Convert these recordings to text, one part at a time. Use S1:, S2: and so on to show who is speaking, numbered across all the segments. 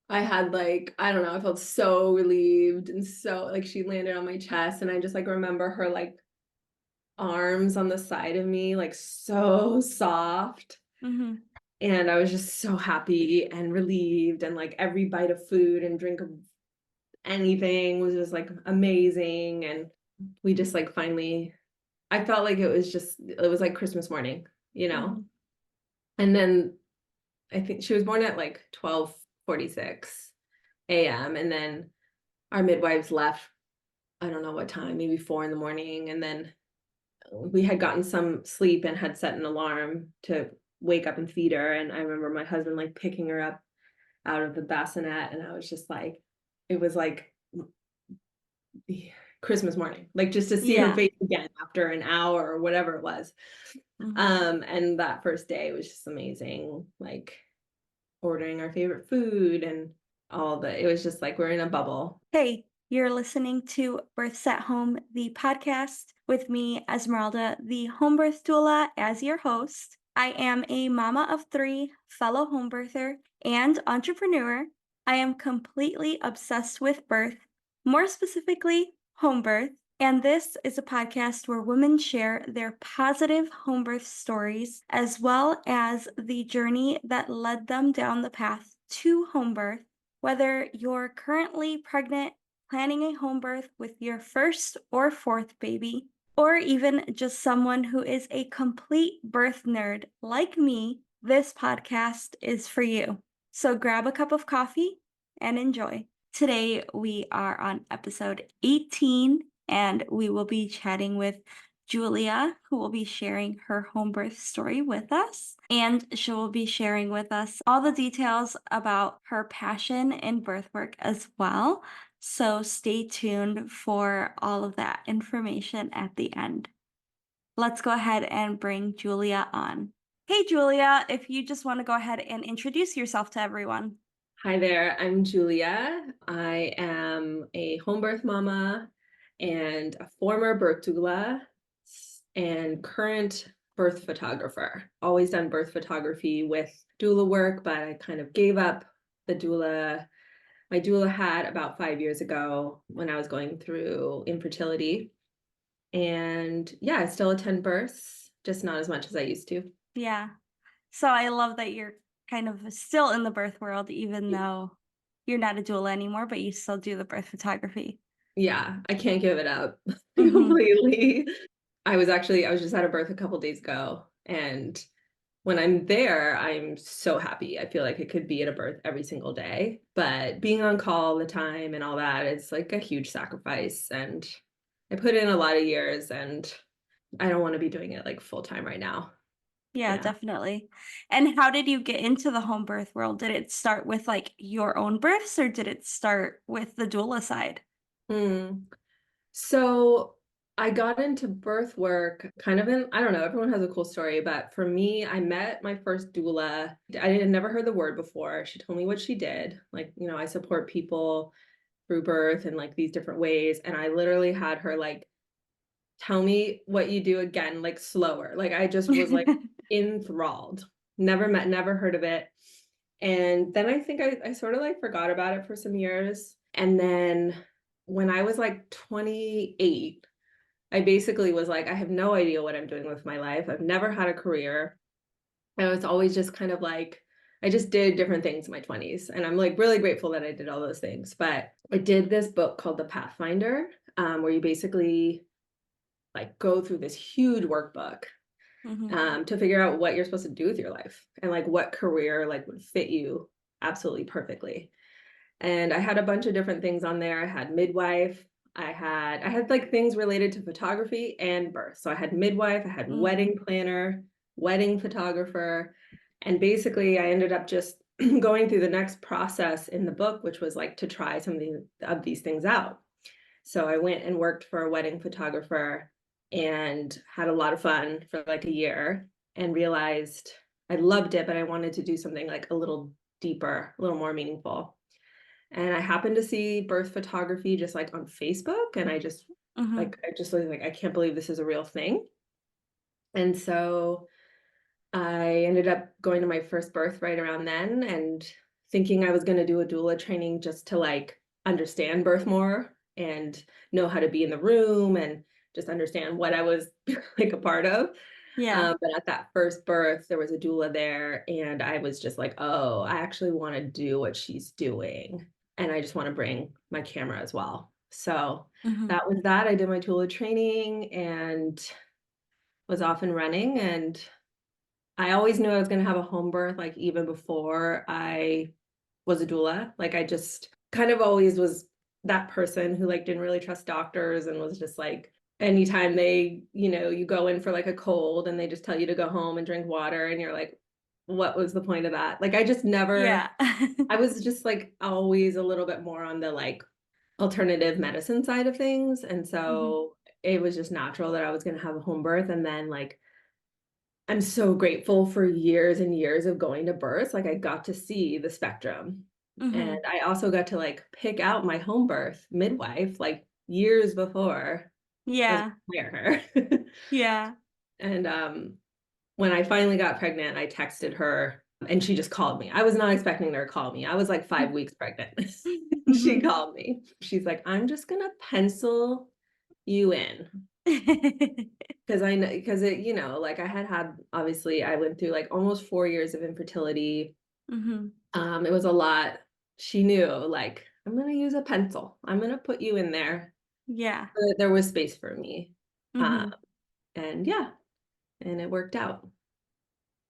S1: I had like, I don't know, I felt so relieved and so like she landed on my chest and I just like remember her like arms on the side of me, like so soft.
S2: Mm-hmm.
S1: And I was just so happy and relieved and like every bite of food and drink of anything was just like amazing. And we just like finally, I felt like it was like Christmas morning, you know?
S2: Mm-hmm.
S1: And then I think she was born at like 12:46 a.m. And then our midwives left, I don't know what time, maybe 4 in the morning. And then we had gotten some sleep and had set an alarm to wake up and feed her. And I remember my husband like picking her up out of the bassinet. And I was just like, it was like Christmas morning, like just to see her
S2: Yeah.
S1: face again after an hour or whatever it was.
S2: Mm-hmm.
S1: And that first day was just amazing, like ordering our favorite food and it was just like we're in a bubble.
S2: Hey, you're listening to Births at Home, the podcast with me, Esmeralda, the home birth doula, as your host. I am a mama of three, fellow home birther, and entrepreneur. I am completely obsessed with birth, more specifically, home birth. And this is a podcast where women share their positive home birth stories, as well as the journey that led them down the path to home birth. Whether you're currently pregnant, planning a home birth with your first or fourth baby, or even just someone who is a complete birth nerd like me, this podcast is for you. So grab a cup of coffee and enjoy. Today we are on episode 18, and we will be chatting with Julia, who will be sharing her home birth story with us. And she will be sharing with us all the details about her passion in birthwork as well. So stay tuned for all of that information at the end. Let's go ahead and bring Julia on. Hey, Julia, if you just want to go ahead and introduce yourself to everyone.
S1: Hi there, I'm Julia. I am a home birth mama and a former birth doula and current birth photographer. Always done birth photography with doula work, but I kind of gave up the doula, my doula hat about 5 years ago when I was going through infertility. And yeah, I still attend births, just not as much as I used to.
S2: Yeah. So I love that you're kind of still in the birth world, even though you're not a doula anymore, but you still do the birth photography.
S1: Yeah, I can't give it up
S2: Mm-hmm.
S1: completely. I was just at a birth a couple days ago, and when I'm there, I'm so happy. I feel like it could be at a birth every single day, but being on call all the time and all that, it's like a huge sacrifice. And I put in a lot of years, and I don't want to be doing it like full time right now.
S2: Yeah,
S1: Yeah.
S2: definitely. And how did you get into the home birth world? Did it start with like your own births or did it start with the doula side?
S1: Hmm. So I got into birth work kind of I don't know, everyone has a cool story, but for me, I met my first doula. I had never heard the word before. She told me what she did. Like, I support people through birth and like these different ways. And I literally had her like, tell me what you do again, like slower. Like I just was like enthralled. Never heard of it. And then I think I sort of like forgot about it for some years. And then when I was like 28, I basically was like, I have no idea what I'm doing with my life. I've never had a career. I was always just kind of like, I just did different things in my 20s. And I'm like really grateful that I did all those things. But I did this book called The Pathfinder, where you basically like go through this huge workbook
S2: Hmm.
S1: to figure out what you're supposed to do with your life and like what career like would fit you absolutely perfectly. And I had a bunch of different things on there. I had midwife. I had like things related to photography and birth. So I had midwife, I had
S2: Mm.
S1: wedding planner, wedding photographer, and basically I ended up just going through the next process in the book, which was like to try some of these things out. So I went and worked for a wedding photographer and had a lot of fun for like a year and realized I loved it, but I wanted to do something like a little deeper, a little more meaningful. And I happened to see birth photography just like on Facebook. And
S2: Hmm.
S1: I just was like, I can't believe this is a real thing. And so I ended up going to my first birth right around then and thinking I was going to do a doula training just to like understand birth more and know how to be in the room and just understand what I was like a part of.
S2: Yeah.
S1: But at that first birth, there was a doula there, and I was just like, oh, I actually want to do what she's doing. And I just want to bring my camera as well. So
S2: Mhm.
S1: that was that. I did my doula training and was off and running. And I always knew I was going to have a home birth, like even before I was a doula. Like I just kind of always was that person who like didn't really trust doctors and was just like anytime they, you go in for like a cold and they just tell you to go home and drink water and you're like, what was the point of that? Like I just never
S2: Yeah.
S1: I was just like always a little bit more on the like alternative medicine side of things. And
S2: Mhm.
S1: so it was just natural that I was going to have a home birth. And then like I'm so grateful for years and years of going to births. Like I got to see the spectrum. And
S2: Mhm.
S1: I also got to like pick out my home birth midwife like years before I was
S2: Yeah.
S1: gonna hire her.
S2: Yeah.
S1: And when I finally got pregnant, I texted her and she just called me. I was not expecting her to call me. I was like 5 weeks pregnant. She
S2: Mhm.
S1: called me. She's like, I'm just gonna pencil you in. Because I know, because it, like I had obviously I went through like almost 4 years of infertility.
S2: Mhm.
S1: It was a lot. She knew, like, I'm gonna use a pencil. I'm gonna put you in there.
S2: Yeah.
S1: There was space for me. Um,
S2: Mhm.
S1: and yeah, and it worked out.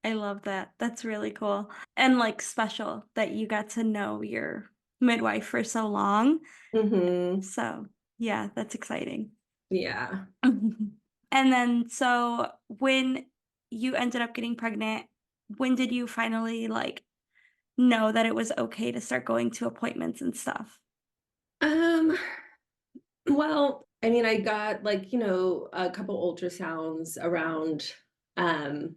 S2: I love that. That's really cool and, like, special that you got to know your midwife for so long.
S1: Hmm.
S2: So, yeah, that's exciting.
S1: Yeah.
S2: Mhm. And then, so when you ended up getting pregnant, when did you finally, like, know that it was okay to start going to appointments and stuff?
S1: Um, well, I mean, I got like, a couple ultrasounds um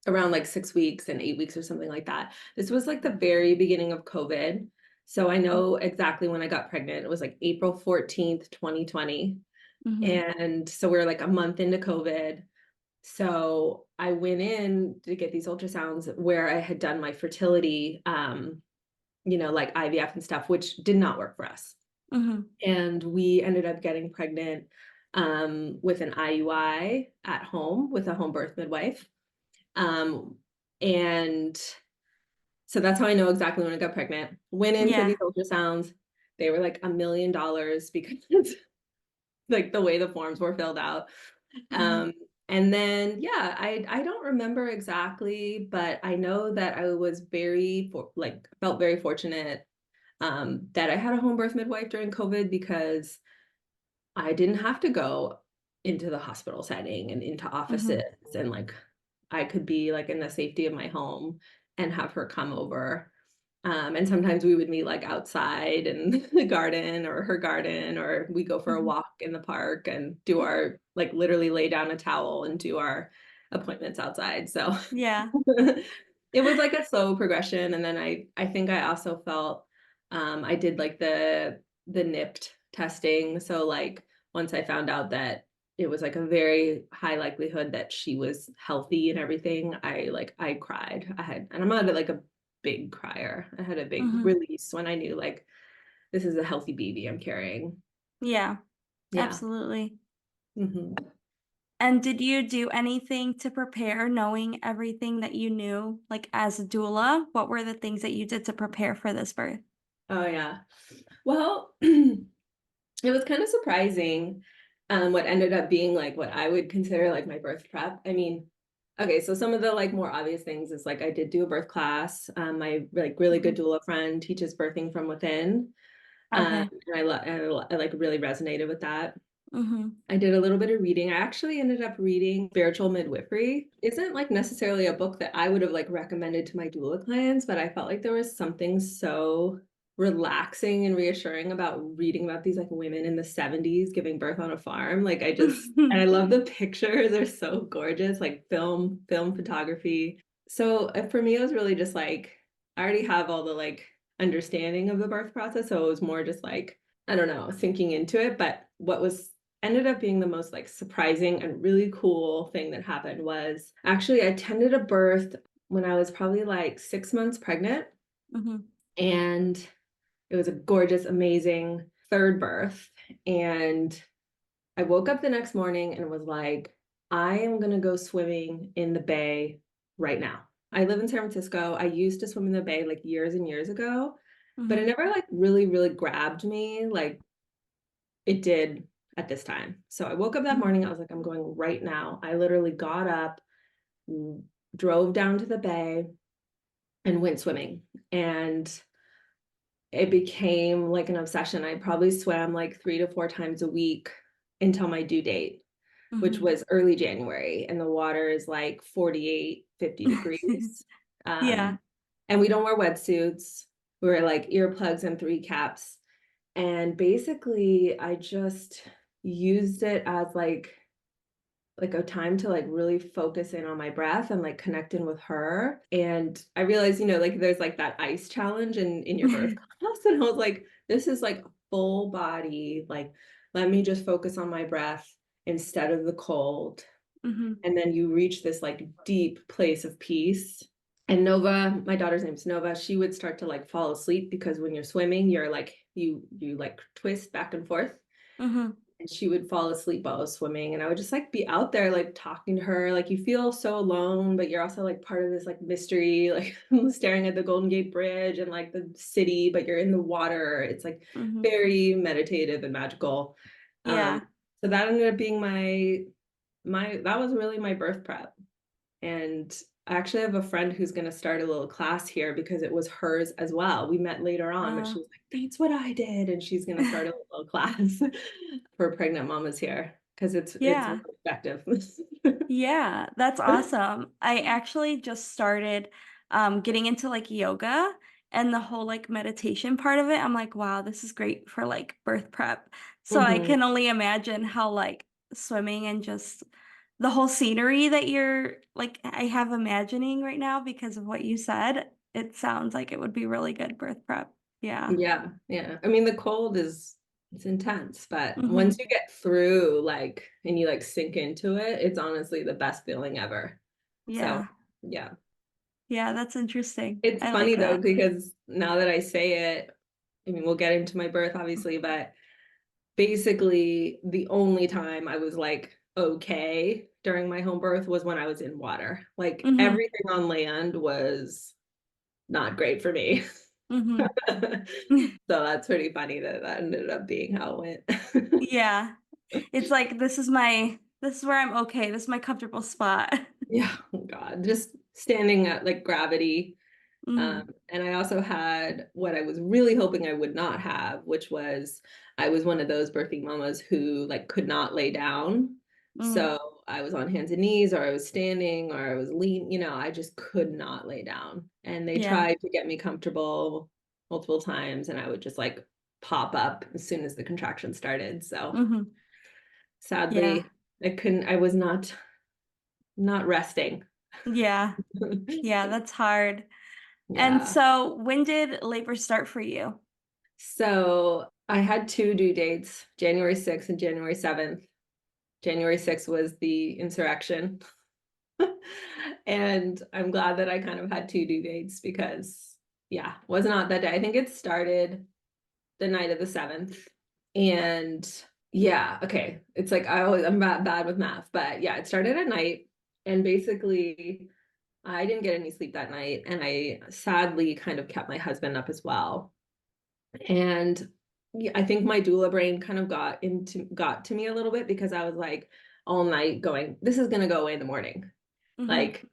S1: around like 6 weeks and 8 weeks or something like that. This was like the very beginning of COVID. So I know exactly when I got pregnant. It was like April 14th, 2020.
S2: Mhm.
S1: And so we're like a month into COVID. So I went in to get these ultrasounds where I had done my fertility, like IVF and stuff, which did not work for us.
S2: Mhm.
S1: And we ended up getting pregnant with an IUI at home with a home birth midwife. Um, and so that's how I know exactly when I got pregnant. Went in for
S2: Yeah.
S1: these ultrasounds. They were like $1 million because like the way the forms were filled out.
S2: Mhm.
S1: Um, and then yeah, I don't remember exactly, but I know that I was felt very fortunate that I had a home birth midwife during COVID because I didn't have to go into the hospital setting and into offices
S2: Mhm.
S1: and like I could be like in the safety of my home and have her come over. And sometimes we would meet like outside in the garden or her garden, or we go for a
S2: Mhm.
S1: walk in the park and do our like literally lay down a towel and do our appointments outside. So
S2: Yeah.
S1: it was like a slow progression. And then I think I also felt I did like the NIPT testing. So like once I found out that it was like a very high likelihood that she was healthy and everything, I cried. And I'm not like a big crier. I had a big
S2: Mhm.
S1: release when I knew like this is a healthy baby I'm carrying.
S2: Yeah.
S1: Yeah.
S2: Absolutely.
S1: Hmm.
S2: And did you do anything to prepare knowing everything that you knew, like, as a doula? What were the things that you did to prepare for this birth?
S1: Oh yeah. Well, it was kind of surprising, what ended up being like what I would consider like my birth prep. I mean, okay, so some of the like more obvious things is like I did do a birth class. My like really good
S2: Mhm.
S1: doula friend teaches birthing from within.
S2: Okay.
S1: And I like really resonated with that.
S2: Mhm.
S1: I did a little bit of reading. I actually ended up reading Spiritual Midwifery. Isn't like necessarily a book that I would have like recommended to my doula clients, but I felt like there was something so relaxing and reassuring about reading about these like women in the 70s giving birth on a farm. And I love the pictures. They're so gorgeous, like film photography. So for me, it was really just like I already have all the like understanding of the birth process. So it was more just like, I don't know, thinking into it. But what was ended up being the most like surprising and really cool thing that happened was actually I attended a birth when I was probably like 6 months pregnant,
S2: Mhm.
S1: and it was a gorgeous, amazing third birth. And I woke up the next morning and was like, I am going to go swimming in the bay right now. I live in San Francisco. I used to swim in the bay like years and years ago, but it
S2: Mhm.
S1: never like really, really grabbed me like it did at this time. So I woke up that
S2: Mhm.
S1: morning. I was like, I'm going right now. I literally got up, drove down to the bay, and went swimming. And it became like an obsession. I probably swam like 3 to 4 times a week until my due date, which
S2: Mhm.
S1: was early January, and the water is like 48, 50 degrees.
S2: Yeah.
S1: Um, and we don't wear wetsuits. We wear like earplugs and three caps. And basically, I just used it as like a time to like really focus in on my breath and like connect in with her. And I realized, like there's like that ice challenge in your birth class. And I was like, this is like full body, like let me just focus on my breath instead of the cold.
S2: Mhm.
S1: And then you reach this like deep place of peace. And Nova, my daughter's name's Nova, she would start to like fall asleep because when you're swimming, you're like you like twist back and forth,
S2: Mhm.
S1: and she would fall asleep while I was swimming, and I would just like be out there like talking to her. Like you feel so alone, but you're also like part of this like mystery, like staring at the Golden Gate Bridge and like the city, but you're in the water. It's like
S2: Mhm.
S1: very meditative and magical. um
S2: Yeah.
S1: so that ended up being my that was really my birth prep. And I actually have a friend who's going to start a little class here because it was hers as well. We met later on, but
S2: Uh,
S1: she was like, that's what I did. And she's going to start a little class for pregnant mamas here because it's more
S2: yeah.
S1: effective.
S2: Yeah, that's awesome. I actually just started getting into like yoga and the whole like meditation part of it. I'm like, wow, this is great for like birth prep. So I
S1: Hmm.
S2: can only imagine how like swimming and just the whole scenery that you're like I have imagining right now because of what you said. It sounds like it would be really good birth prep. Yeah.
S1: Yeah, yeah. I mean, the cold is it's intense, but once
S2: Mhm.
S1: you get through like and you like sink into it, it's honestly the best feeling ever. So,
S2: Yeah.
S1: yeah.
S2: Yeah, that's interesting.
S1: It's
S2: I like
S1: funny though,
S2: that.
S1: because now that I say it, I mean, we'll get into my birth obviously, but basically the only time I was like okay during my home birth was when I was in water. Like
S2: Mhm.
S1: everything on land was not great for me.
S2: Mhm.
S1: So that's pretty funny that that ended up being how it went.
S2: Yeah. It's like, this is where I'm okay, this is my comfortable spot.
S1: Yeah, oh God, just standing at like gravity.
S2: Mm,
S1: And I also had what I was really hoping I would not have, which was I was one of those birthing mamas who like could not lay down.
S2: mm,
S1: So I was on hands and knees, or I was standing, or I was lean, I just could not lay down. And they
S2: yeah,
S1: tried to get me comfortable multiple times, and I would just like pop up as soon as the contraction started. So
S2: mhm, yeah,
S1: sadly, I was not resting.
S2: yeah, yeah, that's hard. And
S1: Yeah.
S2: so when did labor start for you?
S1: So I had two due dates, January 6th and January 7th. January 6th was the insurrection. And I'm glad that I kind of had two due dates because, yeah, was not that day. I think it started the night of the 7th. And yeah, okay. It's like I'm bad with math, but yeah, it started at night. And basically, I didn't get any sleep that night. And I sadly kind of kept my husband up as well. And yeah, I think my doula brain kind of got to me a little bit because I was like all night going, this is gonna go away in the morning.
S2: Mhm,
S1: Like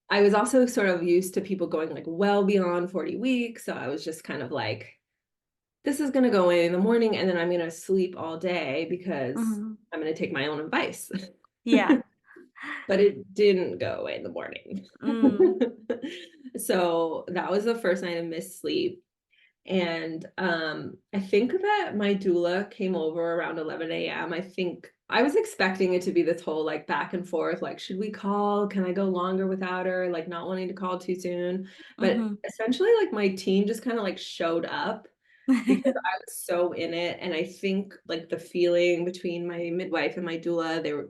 S1: I was also sort of used to people going like well beyond 40 weeks. So I was just kind of like, this is gonna go away in the morning and then I'm gonna sleep all day because
S2: mhm,
S1: I'm gonna take my own advice.
S2: yeah,
S1: But it didn't go away in the morning.
S2: mm,
S1: So that was the first night of missed sleep. And I think that my doula came over around 11 a.m. I think I was expecting it to be this whole like back and forth, like, should we call? Can I go longer without her? Like, not wanting to call too soon. But
S2: mhm,
S1: essentially, like, my team just kind of like showed up because I was so in it. And I think like the feeling between my midwife and my doula, they were,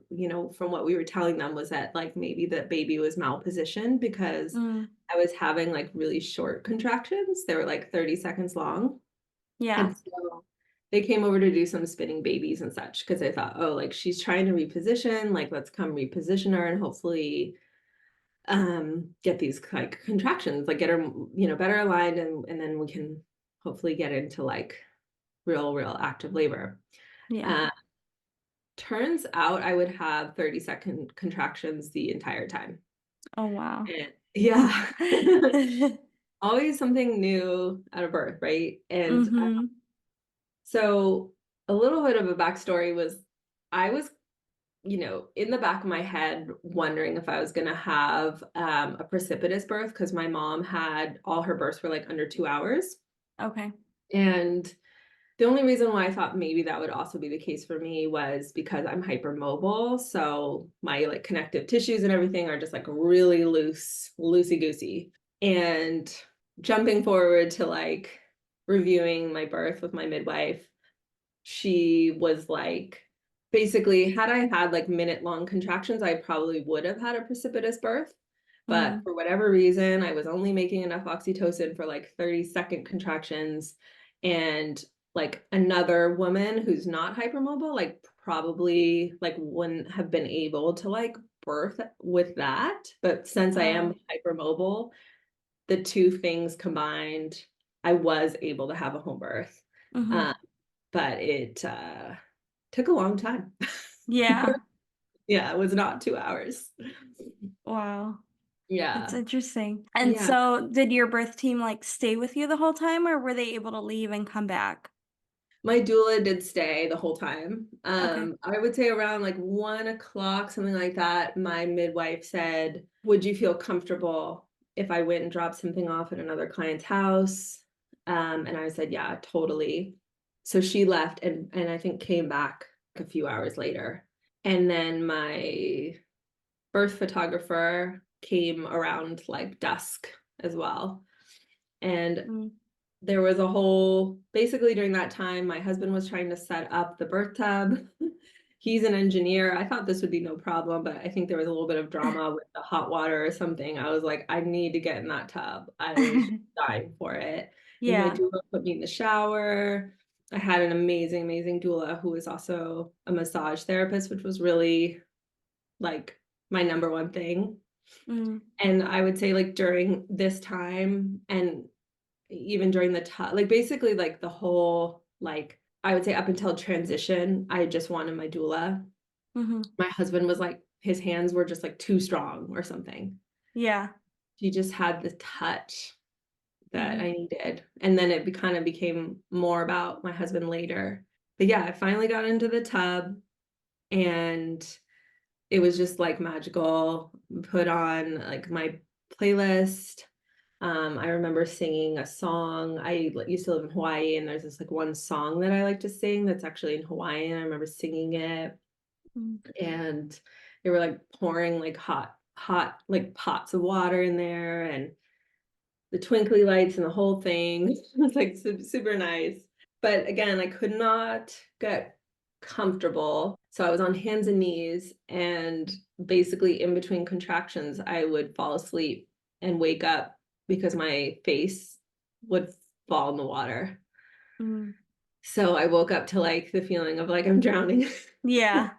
S1: from what we were telling them was that like maybe the baby was malpositioned because
S2: mm,
S1: I was having like really short contractions. They were like 30 seconds long.
S2: Yeah.
S1: And so they came over to do some spinning babies and such because I thought, oh, like she's trying to reposition, like let's come reposition her and hopefully get these like contractions, like get her, better aligned and then we can hopefully get into like real active labor.
S2: Yeah.
S1: Uh, Turns out I would have 30-second contractions the entire time.
S2: Oh, wow.
S1: And yeah. Always something new at a birth, right? And
S2: Mm-hmm.
S1: so a little bit of a backstory was I was, in the back of my head wondering if I was going to have a precipitous birth because my mom had all her births were like under 2 hours.
S2: Okay.
S1: And the only reason why I thought maybe that would also be the case for me was because I'm hypermobile. So my like connective tissues and everything are just like really loose, loosey goosey. And jumping forward to like reviewing my birth with my midwife, she was like, basically, had I had like minute-long contractions, I probably would have had a precipitous birth. But
S2: Mm.
S1: for whatever reason, I was only making enough oxytocin for like 30-second contractions. And like another woman who's not hypermobile, like probably like wouldn't have been able to like birth with that. But since I am
S2: Oh.
S1: hypermobile, the two things combined, I was able to have a home birth.
S2: Mm-hmm.
S1: Um, but it took a long time.
S2: Yeah.
S1: Yeah, it was not 2 hours.
S2: Wow. That's
S1: Yeah.
S2: interesting. And
S1: Yeah.
S2: so did your birth team like stay with you the whole time or were they able to leave and come back?
S1: My doula did stay the whole time.
S2: Okay.
S1: I would say around like 1 o'clock, something like that. My midwife said, would you feel comfortable if I went and dropped something off at another client's house? And I said, yeah, totally. So she left and I think came back a few hours later. And then my birth photographer came around like dusk as well. And
S2: Mm.
S1: there was a whole, basically during that time, my husband was trying to set up the birth tub. He's an engineer. I thought this would be no problem, but I think there was a little bit of drama with the hot water or something. I was like, I need to get in that tub. I was dying for it. And my
S2: Yeah.
S1: doula put me in the shower. I had an amazing doula who was also a massage therapist, which was really like my number one thing.
S2: Mm.
S1: And I would say like during this time and even during the time, like basically like the whole, like I would say up until transition, I just wanted my doula.
S2: Mm-hmm.
S1: My husband was like, his hands were just like too strong or something.
S2: Yeah.
S1: He just had the touch that
S2: Mm-hmm.
S1: I needed. And then it kind of became more about my husband later. But yeah, I finally got into the tub and it was just like magical. Put on like my playlist. I remember singing a song. I used to live in Hawaii, and there's this like one song that I like to sing that's actually in Hawaiian. I remember singing it,
S2: Mm.
S1: and they were like pouring like hot like pots of water in there, and the twinkly lights and the whole thing. It was like super nice. But again, I could not get comfortable. So I was on hands and knees, and basically in between contractions, I would fall asleep and wake up because my face would fall in the water.
S2: Mm.
S1: So I woke up to like the feeling of like I'm drowning
S2: Yeah.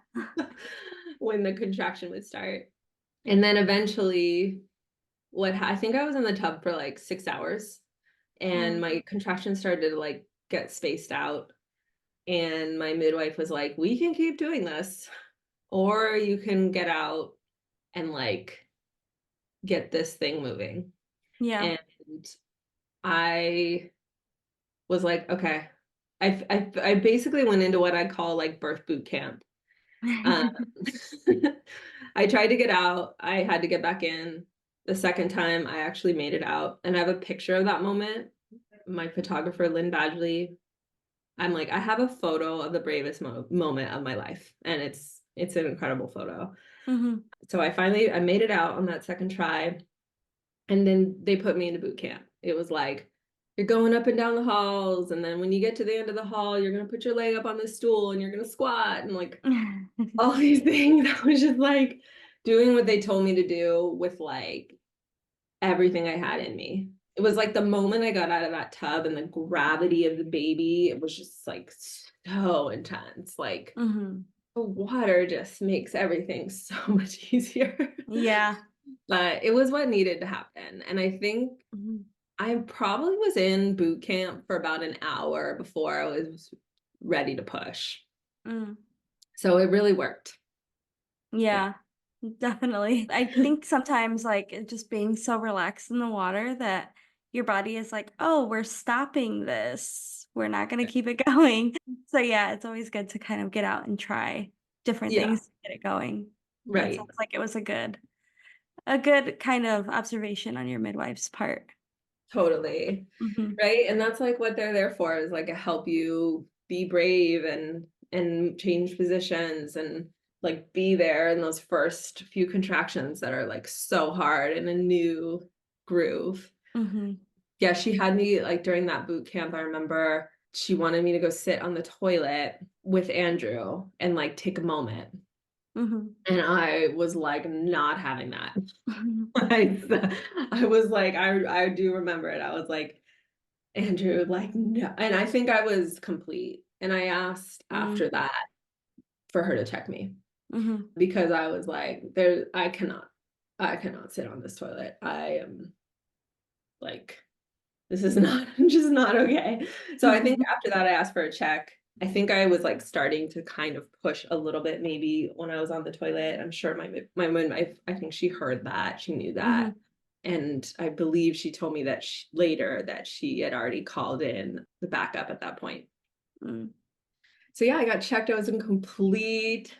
S1: when the contraction would start. And then eventually, I think I was in the tub for like 6 hours, and
S2: Mm.
S1: my contractions started to like get spaced out. And my midwife was like, we can keep doing this, or you can get out and like get this thing moving.
S2: Yeah.
S1: And I was like, okay. I basically went into what I call like birth boot camp. Um, I tried to get out. I had to get back in. The second time, I actually made it out. And I have a picture of that moment. My photographer, Lynn Badgley, I'm like, I have a photo of the bravest moment of my life. And it's an incredible photo.
S2: Mm-hmm.
S1: So I made it out on that second try. And then they put me into boot camp. It was like, you're going up and down the halls. And then when you get to the end of the hall, you're going to put your leg up on the stool and you're going to squat and like all these things. I was just like doing what they told me to do with like everything I had in me. It was like the moment I got out of that tub and the gravity of the baby, it was just like so intense. Like
S2: Mhm.
S1: the water just makes everything so much easier.
S2: Yeah.
S1: But it was what needed to happen. And I think
S2: Mhm.
S1: I probably was in boot camp for about an hour before I was ready to push.
S2: Mm.
S1: So it really worked. Yeah.
S2: Yeah, definitely. I think sometimes, like, just being so relaxed in the water that your body is like, "Oh, we're stopping this. We're not gonna keep it going." So, yeah, it's always good to kind of get out and try different
S1: Yeah,
S2: things to get it going. That
S1: right.
S2: sounds like it was a good kind of observation on your midwife's part.
S1: Totally.
S2: Mhm,
S1: Right. And that's like what they're there for is like help you be brave and change positions and like be there in those first few contractions that are like so hard in a new groove.
S2: mhm,
S1: Yeah, she had me like during that boot camp, I remember she wanted me to go sit on the toilet with Andrew and like take a moment.
S2: mhm,
S1: And I was like not having that.
S2: mhm,
S1: I was like, I do remember it. I was like, Andrew, like, no. And I think I was complete. And I asked
S2: mm,
S1: after that for her to check me
S2: mhm,
S1: because I was like, I cannot sit on this toilet. I am like, this is not just not okay. So I think
S2: mhm,
S1: after that, I asked for a check. I think I was like starting to kind of push a little bit, maybe when I was on the toilet. I'm sure my midwife, I think she heard that, she knew that,
S2: mhm,
S1: and I believe she told me that later that she had already called in the backup at that point.
S2: mm.
S1: So yeah, I got checked. I was in complete.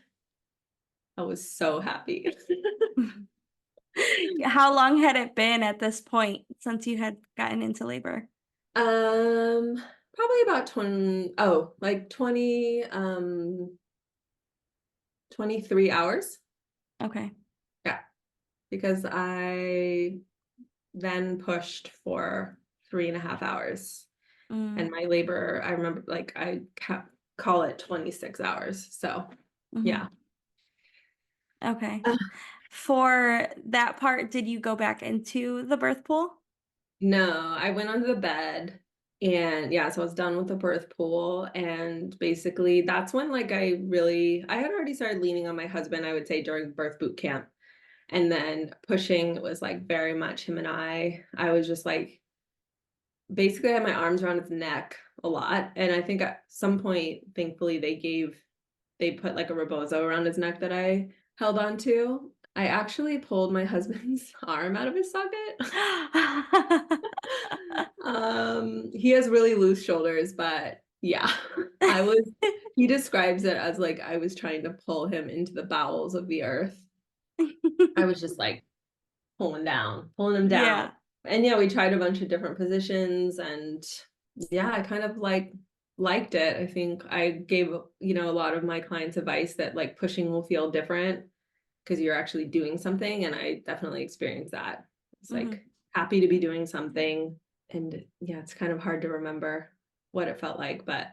S1: I was so happy.
S2: How long had it been at this point since you had gotten into labor?
S1: Um, Probably about 20, oh, like 23 hours.
S2: Okay.
S1: Yeah, because I then pushed for 3.5 hours.
S2: Mm,
S1: And my labor, I remember like call it 26 hours. So
S2: mhm.
S1: yeah.
S2: Okay.
S1: Uh,
S2: For that part, did you go back into the birth pool?
S1: no, I went under the bed and yeah, so I was done with the birth pool. And basically that's when like I had already started leaning on my husband, I would say during birth boot camp. And then pushing was like very much him and I was just like basically I had my arms around his neck a lot. And I think at some point, thankfully, they put like a rebozo around his neck that I held on to. I actually pulled my husband's arm out of his socket. He has really loose shoulders, but yeah, he describes it as like I was trying to pull him into the bowels of the earth. I was just like pulling him down.
S2: Yeah.
S1: And yeah, we tried a bunch of different positions and yeah, I kind of like liked it. I think I gave, a lot of my clients advice that like pushing will feel different because you're actually doing something. And I definitely experienced that. It's like
S2: Mhm,
S1: happy to be doing something. And yeah, it's kind of hard to remember what it felt like, but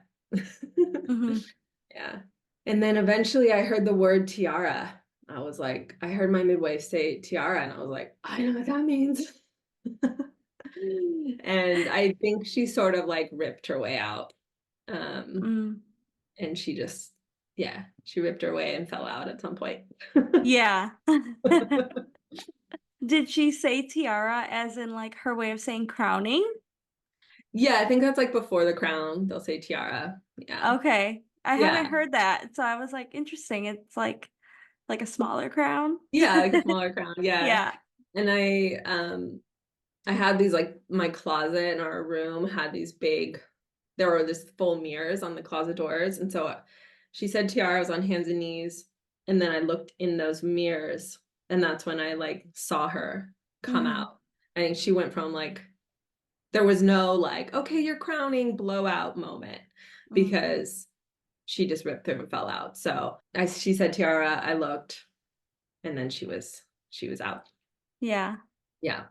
S2: mhm.
S1: yeah. And then eventually I heard the word tiara. I was like, I heard my midwife say tiara, and I was like, I know what that means. And I think she sort of like ripped her way out. Um,
S2: Mm.
S1: and yeah, she ripped her way and fell out at some point.
S2: Yeah. Did she say tiara as in, like, her way of saying crowning?
S1: Yeah, I think that's like before the crown, they'll say tiara. Yeah.
S2: Okay. I haven't
S1: Yeah.
S2: heard that, so I was like, interesting. It's like a smaller crown?
S1: Yeah, like a smaller crown. Yeah.
S2: Yeah.
S1: And I had these like my closet in our room had these big, there were this full mirrors on the closet doors. And so she said tiara was on hands and knees. And then I looked in those mirrors and that's when I like saw her come
S2: Mhm,
S1: out. I think she went from like, there was no like, okay, you're crowning blowout moment
S2: mm.
S1: because she just ripped through and fell out. So she said tiara, I looked and then she was out.
S2: Yeah,
S1: Yeah.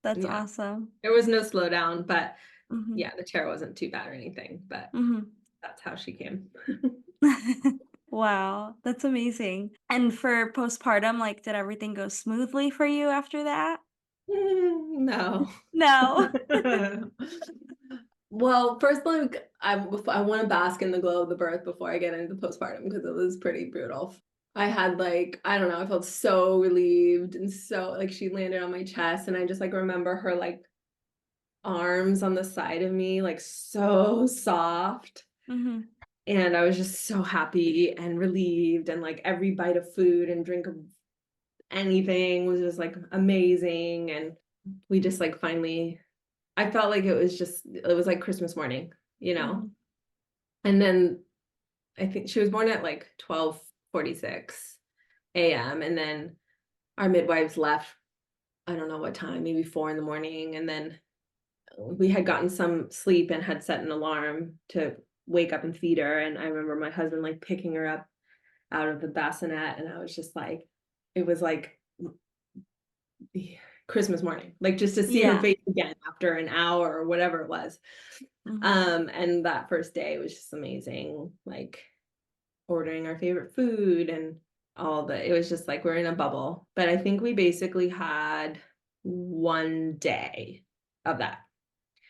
S2: that's
S1: Yeah.
S2: awesome.
S1: There was no slowdown, but
S2: Mhm,
S1: yeah, the chair wasn't too bad or anything, but
S2: mhm.
S1: that's how she came.
S2: Wow, that's amazing. And for postpartum, like, did everything go smoothly for you after that?
S1: No.
S2: No.
S1: Well, first, like, I want to bask in the glow of the birth before I get into postpartum because it was pretty brutal. I had like, I don't know, I felt so relieved and so like she landed on my chest and I just like remember her like arms on the side of me, like so soft.
S2: Mm-hmm.
S1: And I was just so happy and relieved and like every bite of food and drink of anything was just like amazing. And we just like finally I felt like it was like Christmas morning, you know?
S2: Mm-hmm.
S1: And then I think she was born at like 12:46 a.m. And then our midwives left, I don't know what time, maybe 4 in the morning. And then we had gotten some sleep and had set an alarm to wake up and feed her. And I remember my husband like picking her up out of the bassinet. And I was just like, it was like Christmas morning, like just to see her
S2: Yeah.
S1: face again after an hour or whatever it was.
S2: Mm-hmm.
S1: And that first day was just amazing, like ordering our favorite food and all the, it was just like we're in a bubble. But I think we basically had 1 day of that.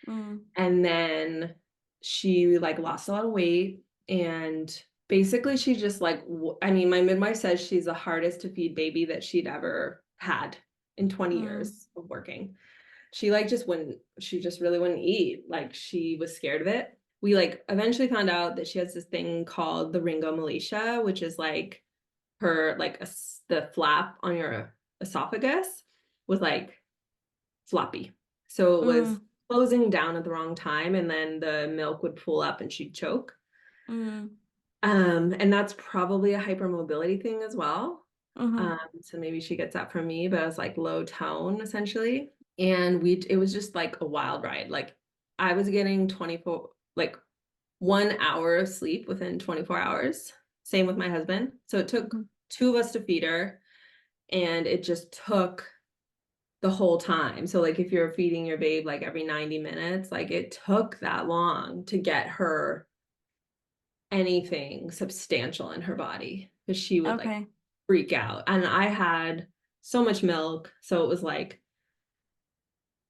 S2: Mm-hmm.
S1: And then she like lost a lot of weight and basically she just like I mean my midwife says she's the hardest to feed baby that she'd ever had in 20
S2: Mm-hmm.
S1: years of working. She like just wouldn't, she just really wouldn't eat. Like she was scared of it. We like eventually found out that she has this thing called the rhingomalacia, which is like her like the flap on your esophagus was like floppy. So it was
S2: Mm-hmm.
S1: closing down at the wrong time and then the milk would pool up and she'd choke.
S2: Mm-hmm.
S1: And that's probably a hypermobility thing as well.
S2: Mm-hmm.
S1: So maybe she gets that from me, but I was like low tone essentially. And it was just like a wild ride. Like I was getting 24, like 1 hour of sleep within 24 hours. Same with my husband. So it took
S2: Mm-hmm.
S1: two of us to feed her and it just took the whole time. So like if you're feeding your babe like every 90 minutes, like it took that long to get her anything substantial in her body because she would like
S2: Okay.
S1: freak out. And I had so much milk, so it was like,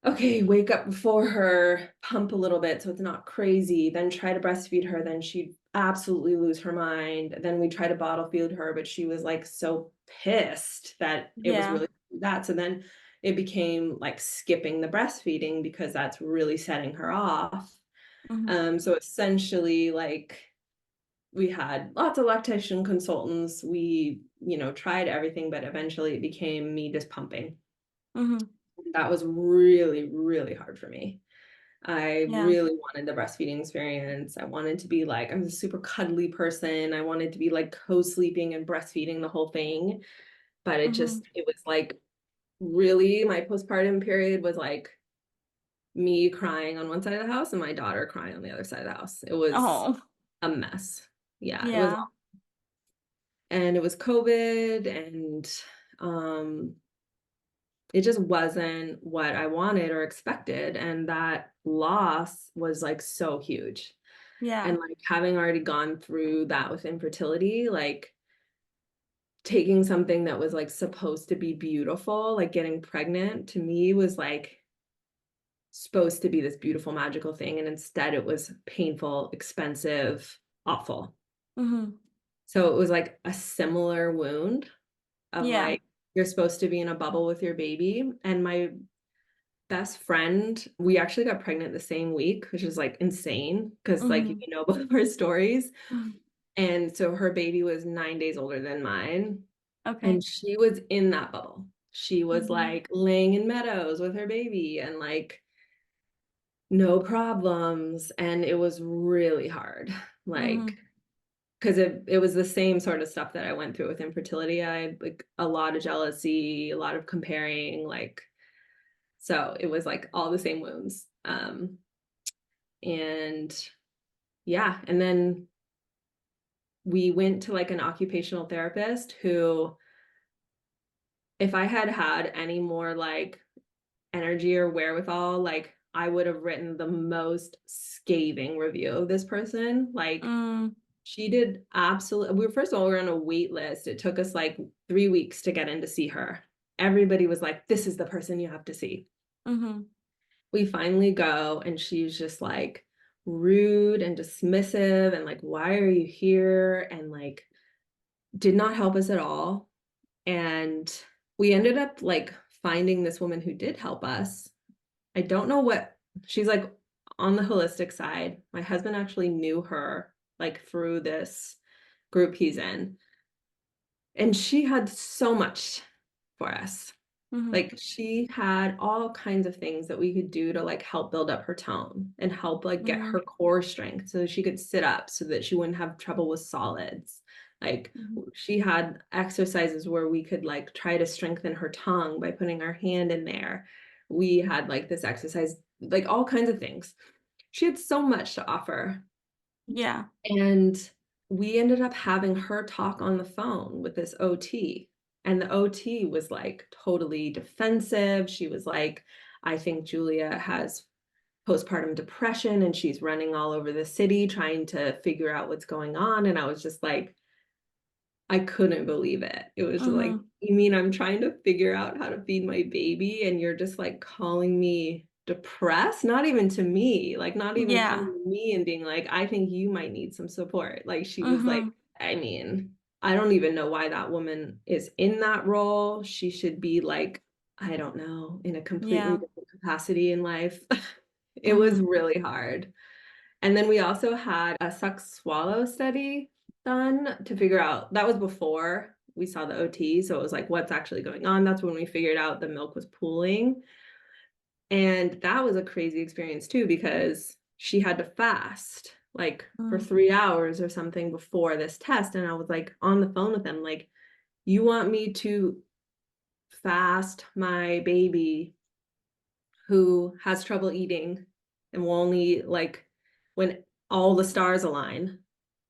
S1: okay, wake up before her, pump a little bit so it's not crazy, then try to breastfeed her, then she'd absolutely lose her mind. Then we try to bottle feed her, but she was like so pissed that it was
S2: Yeah.
S1: really that. So then it became like skipping the breastfeeding because that's really setting her off.
S2: Mm-hmm.
S1: So essentially, like we had lots of lactation consultants. We, tried everything, but eventually it became me just pumping.
S2: Mm-hmm.
S1: That was really, really hard for me. I
S2: Yeah.
S1: really wanted the breastfeeding experience. I wanted to be like, I'm a super cuddly person. I wanted to be like co-sleeping and breastfeeding the whole thing. But
S2: Mm-hmm.
S1: it was like really my postpartum period was like me crying on one side of the house and my daughter crying on the other side of the house. It was
S2: Oh.
S1: a mess. Yeah, it was,
S2: Yeah.
S1: and it was COVID and um it just wasn't what I wanted or expected. And that loss was like so huge.
S2: Yeah.
S1: And like having already gone through that with infertility, like taking something that was like supposed to be beautiful, like getting pregnant to me was like supposed to be this beautiful, magical thing. And instead it was painful, expensive, awful.
S2: Mm-hmm.
S1: So it was like a similar wound of
S2: Yeah.
S1: like, you're supposed to be in a bubble with your baby. And my best friend, we actually got pregnant the same week, which is like insane because like
S2: Mm-hmm.
S1: both of our stories.
S2: Mm-hmm.
S1: And so her baby was 9 days older than mine.
S2: Okay.
S1: And she was in that bubble. She was
S2: Mm-hmm.
S1: like laying in meadows with her baby and like no problems. And it was really hard. Like,
S2: Mm-hmm.
S1: because it was the same sort of stuff that I went through with infertility. I like a lot of jealousy, a lot of comparing, like so it was like all the same wounds. And yeah, and then we went to like an occupational therapist who, if I had had any more like energy or wherewithal, like I would have written the most scathing review of this person. Like
S2: Mm.
S1: she did absolutely, we were first of all, we were on a wait list. It took us like 3 weeks to get in to see her. everybody was like, this is the person you have to see.
S2: Mhm.
S1: We finally go, and she's just like rude and dismissive and like, why are you here? And like, did not help us at all. And we ended up like finding this woman who did help us. I don't know what she's like on the holistic side. My husband actually knew her like through this group he's in. And she had so much for us.
S2: Mhm.
S1: Like she had all kinds of things that we could do to like help build up her tone and help like get her
S2: Mhm.
S1: core strength so she could sit up so that she wouldn't have trouble with solids. Like
S2: Mhm.
S1: she had exercises where we could like try to strengthen her tongue by putting our hand in there. We had like this exercise, like all kinds of things. She had so much to offer.
S2: Yeah.
S1: And we ended up having her talk on the phone with this OT. And the OT was like totally defensive. She was like, I think Julia has postpartum depression and she's running all over the city trying to figure out what's going on. And I was just like, I couldn't believe it. It was like,
S2: Mhm.
S1: you mean I'm trying to figure out how to feed my baby and you're just like calling me depressed? Not even to me, like not even coming
S2: Yeah.
S1: to me and being like, I think you might need some support. Like she was like,
S2: Mhm.
S1: I mean, I don't even know why that woman is in that role. She should be like, I don't know, in a completely
S2: Yeah.
S1: different capacity in life. It was
S2: Mhm.
S1: really hard. And then we also had a suck swallow study done to figure out that was before we saw the OT. So it was like, what's actually going on? That's when we figured out the milk was pooling. And that was a crazy experience too, because she had to fast like for
S2: Mhm.
S1: 3 hours or something before this test. And I was like on the phone with them, like, you want me to fast my baby who has trouble eating and will only like when all the stars align.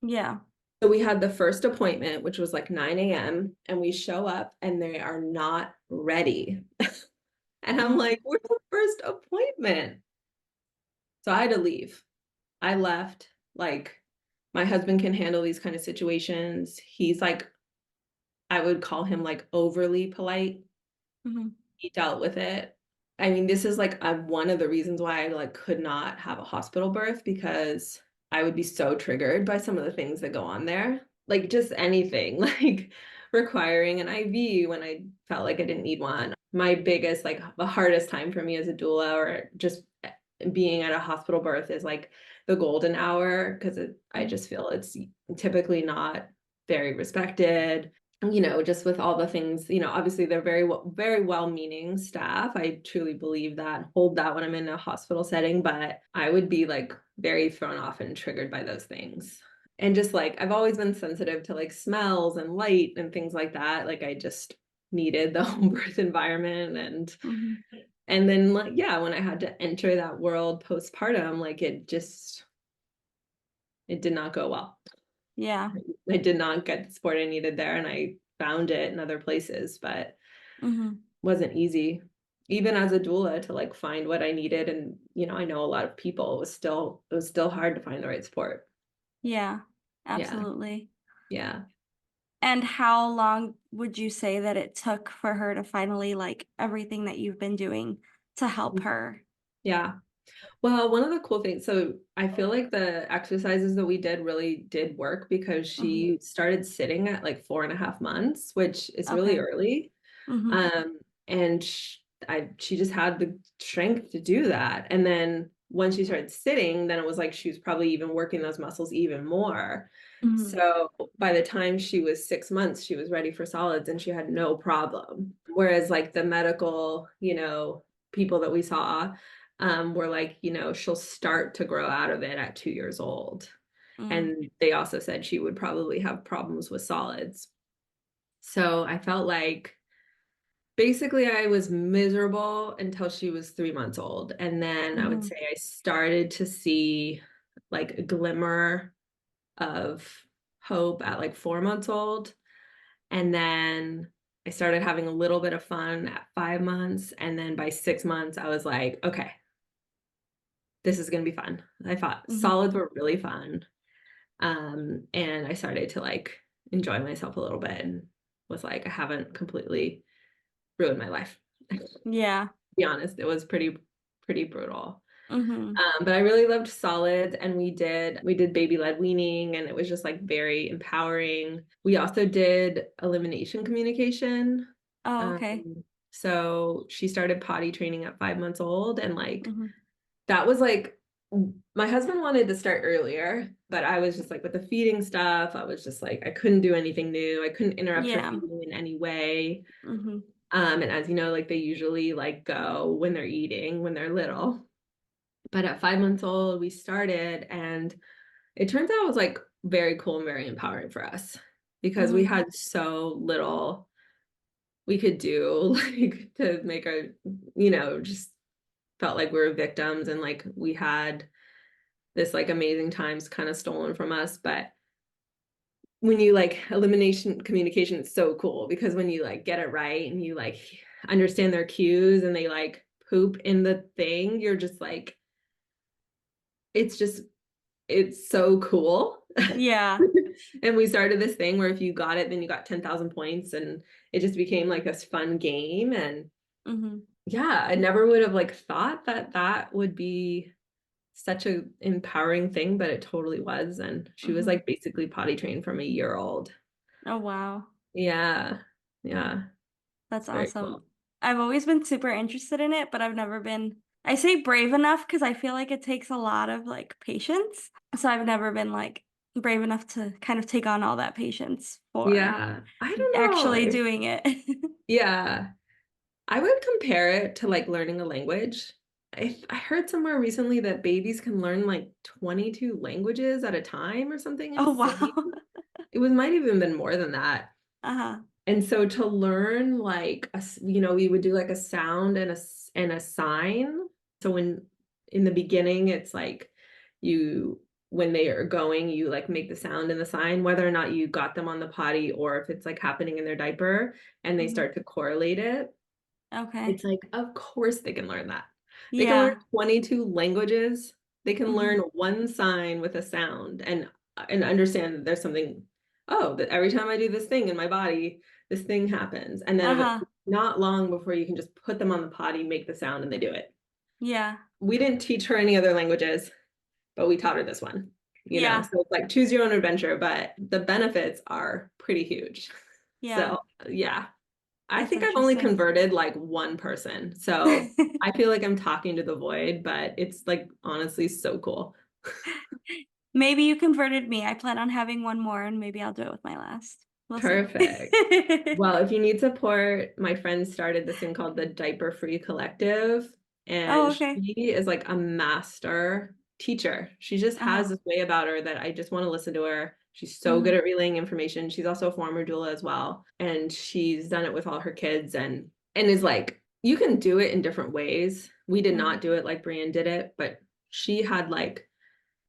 S2: Yeah.
S1: So we had the first appointment, which was like 9 a.m., and we show up and they are not ready. And I'm
S2: Mhm.
S1: like, where's the first appointment? So I had to leave. I left. Like, my husband can handle these kind of situations. He's like, I would call him like overly polite.
S2: Mhm.
S1: He dealt with it. I mean, this is like one of the reasons why I like could not have a hospital birth because I would be so triggered by some of the things that go on there. Like just anything, like requiring an IV when I felt like I didn't need one. My biggest, like the hardest time for me as a doula or just being at a hospital birth is like the golden hour because I
S2: Mhm.
S1: just feel it's typically not very respected, just with all the things, obviously they're very well-meaning staff. I truly believe that, hold that when I'm in a hospital setting, but I would be like very thrown off and triggered by those things. And just like I've always been sensitive to like smells and light and things like that. Like I just needed the home birth environment
S2: Mhm.
S1: and then like yeah, when I had to enter that world postpartum, like it did not go well.
S2: Yeah.
S1: I did not get the support I needed there, and I found it in other places, but
S2: Mhm.
S1: wasn't easy. Even as a doula to like find what I needed, and I know a lot of people. It was still hard to find the right support.
S2: Yeah.
S1: Yeah,
S2: Absolutely.
S1: yeah.
S2: And how long would you say that it took for her to finally like everything that you've been doing to help her?
S1: Yeah. Well, one of the cool things, so I feel like the exercises that we did really did work because
S2: Mhm.
S1: she started sitting at like 4.5 months, which is really
S2: Okay.
S1: early.
S2: Mhm.
S1: And she just had the strength to do that. And then when she started sitting, then it was like she was probably even working those muscles even more.
S2: Mhm.
S1: So by the time she was 6 months, she was ready for solids and she had no problem. Whereas like the medical, people that we saw, were like, she'll start to grow out of it at 2 years old.
S2: Mhm.
S1: And they also said she would probably have problems with solids. So I felt like basically I was miserable until she was 3 months old. And then I would
S2: Mhm.
S1: say I started to see like a glimmer of hope at like 4 months old. And then I started having a little bit of fun at 5 months. And then by 6 months, I was like, okay, this is going to be fun. I thought
S2: Mhm.
S1: solids were really fun. And I started to like enjoy myself a little bit and was like, I haven't completely ruined my life. To
S2: Yeah.
S1: be honest, it was pretty brutal.
S2: Mhm.
S1: But I really loved solids, and we did baby led weaning, and it was just like very empowering. We also did elimination communication.
S2: Oh,
S1: Um,
S2: okay.
S1: so she started potty training at 5 months old, and like
S2: Mhm.
S1: that was like my husband wanted to start earlier, but I was just like with the feeding stuff, I was just like I couldn't do anything new. I couldn't interrupt her
S2: Yeah.
S1: feeding in any way.
S2: Mhm.
S1: And as you know, like they usually like go when they're eating, when they're little. But at 5 months old, we started, and it turns out it was like very cool and very empowering for us because we
S2: Mhm.
S1: had so little we could do like to make just felt like we were victims, and like we had this like amazing times kind of stolen from us. But when you like elimination communication, it's so cool because when you like get it right and you like understand their cues and they like poop in the thing, you're just like, it's just it's so cool.
S2: Yeah.
S1: And we started this thing where if you got it, then you got 10,000 points, and it just became like this fun game. And
S2: Mhm.
S1: yeah, I never would have like thought that that would be such a empowering thing, but it totally was. And she was
S2: Mhm.
S1: like basically potty trained from a year old.
S2: Oh, wow.
S1: Yeah. Yeah.
S2: That's
S1: Very
S2: awesome.
S1: cool.
S2: I've always been super interested in it, but I've never been, I say brave enough because I feel like it takes a lot of like patience. So I've never been like brave enough to kind of take on all that patience for
S1: Yeah. I don't know
S2: actually
S1: if,
S2: doing it.
S1: yeah. I would compare it to like learning a language. I heard somewhere recently that babies can learn like 22 languages at a time or something
S2: Oh,
S1: insane.
S2: wow.
S1: It was might even been more than that.
S2: Uh-huh.
S1: And so to learn like we would do like a sound and a sign. So when in the beginning it's like you when they are going, you like make the sound and the sign, whether or not you got them on the potty or if it's like happening in their diaper, and they
S2: Mhm.
S1: start to correlate it.
S2: Okay.
S1: It's like, of course they can learn that. They can learn
S2: Yeah.
S1: 22 languages. They can learn
S2: Mhm.
S1: one sign with a sound and understand that there's something, oh, that every time I do this thing in my body, this thing happens. And then
S2: Uh-huh.
S1: not long before you can just put them on the potty, make the sound, and they do it.
S2: Yeah.
S1: We didn't teach her any other languages, but we taught her this one,
S2: Yeah.
S1: So it's like choose your own adventure, but the benefits are pretty huge.
S2: Yeah.
S1: So yeah, I
S2: That's
S1: think I've only
S2: interesting.
S1: converted like one person. So I feel like I'm talking to the void, but it's like honestly so cool.
S2: Maybe you converted me. I plan on having one more and maybe I'll do it with my last. We'll see.
S1: Perfect. Well, if you need support, my friend started this thing called the Diaper Free Collective,
S2: Oh,
S1: and
S2: okay.
S1: she is like a master teacher. She just
S2: Uh-huh.
S1: has this way about her that I just want to listen to her. She's so good
S2: Mhm.
S1: at relaying information. She's also a former doula as well, and she's done it with all her kids and is like you can do it in different ways. We did
S2: Mhm.
S1: not do it like Brienne did it, but she had like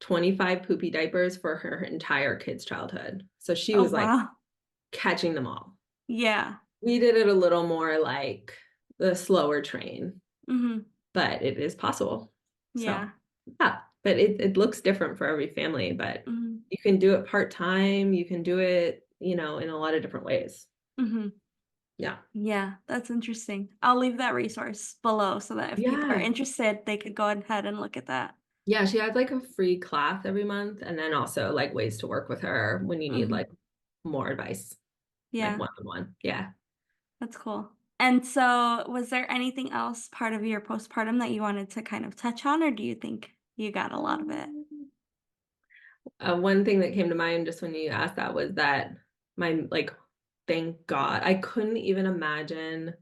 S1: 25 poopy diapers for her entire kid's childhood. So she
S2: Oh,
S1: was like
S2: wow.
S1: catching them all.
S2: Yeah.
S1: We did it a little more like the slower train,
S2: Mhm.
S1: but it is possible. So,
S2: Yeah.
S1: yeah, but it looks different for every family, but
S2: Mhm.
S1: you can do it part-time, you can do it, in a lot of different ways.
S2: Mhm.
S1: Yeah.
S2: Yeah, that's interesting. I'll leave that resource below so that if people are
S1: Yeah.
S2: interested, they could go ahead and look at that.
S1: Yeah, she has like a free class every month, and then also like ways to work with her when you need
S2: Mhm.
S1: like more advice, like
S2: Yeah,
S1: one-on-one. Yeah.
S2: that's cool. And so, was there anything else part of your postpartum that you wanted to kind of touch on, or do you think you got a lot of it?
S1: One thing that came to mind just when you asked that was that my like, thank God, I couldn't even imagine